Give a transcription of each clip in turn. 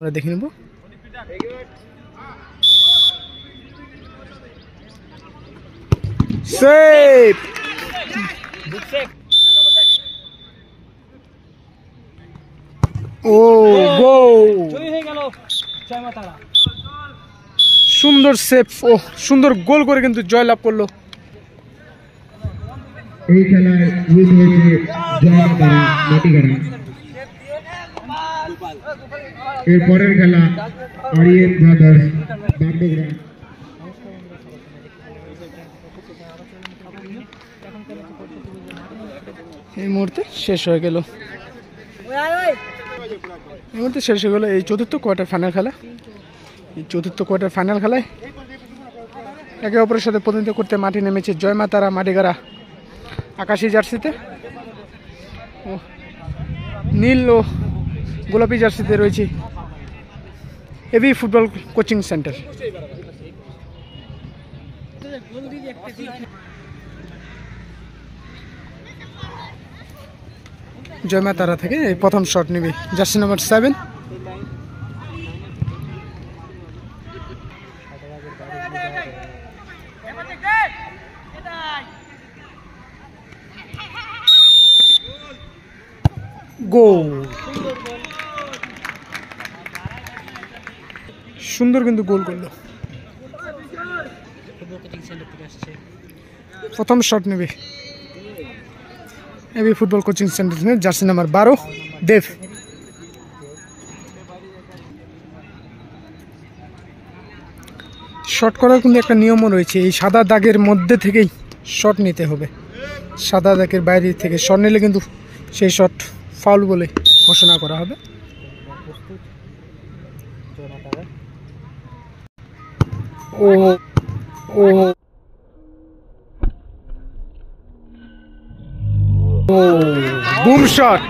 আমরা দেখে নেব। সেভ ও গোল, সুন্দর সেভ ও সুন্দর গোল করে কিন্তু জয়লাভ করলো। এই খেলায় উইন হয়েছে জয়মাতারা মাটিগাড়া। এর পরের খেলা আরিয়েন ব্রাদার্স বাগডোগরা। এই মুহূর্তে শেষ হয়ে গেল, এই চতুর্থ কোয়ার্টার ফাইনাল খেলা। এই চতুর্থ কোয়ার্টার ফাইনাল খেলায় একে অপরের সাথে প্রতিনিধিত্ব করতে মাঠে নেমেছে জয়মাতারা মাটিগাড়া আকাশি জার্সিতে ও নীল ও গোলাপি জার্সিতে রয়েছে এবি ফুটবল কোচিং সেন্টার। জয়মাতারা থেকে এই প্রথম শট নেবে জার্সি নাম্বার 7। গোল, সুন্দর কিন্তু গোল করলো। প্রথম শট নেবে এবি ফুটবল কোচিং সেন্টার থেকে জার্সি নাম্বার 12 দেব। শট করার কিন্তু একটা নিয়মও রয়েছে, এই সাদা দাগের মধ্যে থেকেই শট নিতে হবে। সাদা দাগের বাইরে থেকে শট নিলে কিন্তু সেই শট ফাউল বলে ঘোষণা করা হবে। ও ও ও বুম শট,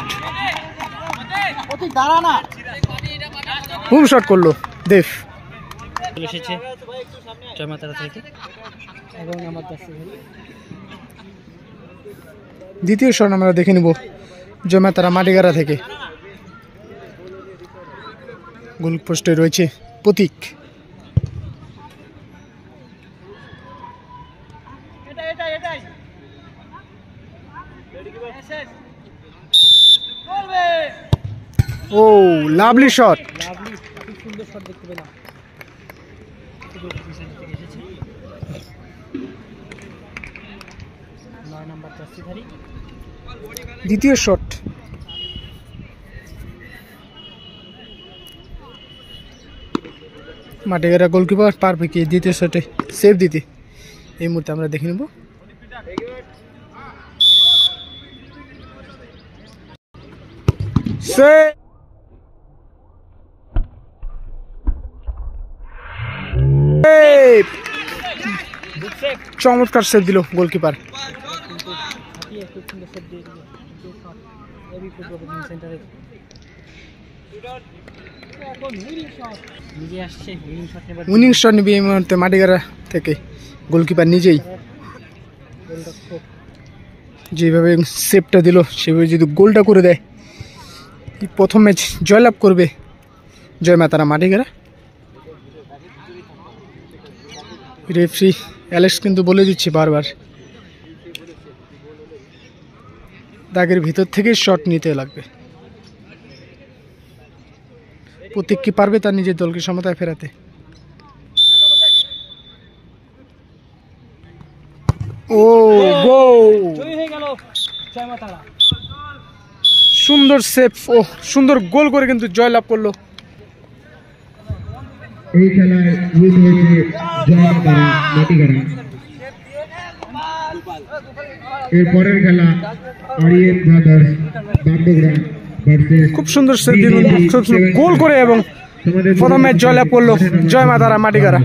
বুম শট করলো দেব। এসেছে জয়মাতারা থেকে এবং আমার দ্বিতীয় শট আমরা দেখে নিব জয়মাতারা মাটিগাড়া থেকে। গোল পোস্টে রয়েছে প্রতীক। ও লাভলি শট, সুন্দর শট দেখতে পেলাম। দ্বিতীয় শট মাটিগাড়া গোলকিপার পারবে কি দ্বিতীয় শটে সেভ দিতে। এই মুহূর্তে আমরা দেখে নেব। চমৎকার সেভ দিল গোলকিপার। উইনিং শট নিবে এই মুহূর্তে মাটিগাড়া থেকে গোলকিপার নিজেই। যেভাবে সেভটা দিল সেভাবে যদি গোলটা করে দেয় প্রথম ম্যাচ জয়লাভ করবে জয়মাতারা মাটিগাড়া। রেফারি অ্যালেক্স কিন্তু বলে দিচ্ছে বারবার দাগের ভিতর থেকে শট নিতে লাগবে। প্রতীক কি পারবে তার নিজের দলকে সমতায় ফেরাতে? ও গোল, সুন্দর সেভ ও সুন্দর গোল করে কিন্তু জয়লাভ করলো। এই খেলায় উইন হয়েছে জয়মাতারা মাটিগাড়া। এর পরের খেলা আরিয়েন ব্রাদার্স বাগডোগরা ভার্সেস। খুব সুন্দর সেভ দিল, গোল করে এবং প্রথম ম্যাচ জয়লাভ করলো জয়মাতারা মাটিগাড়া।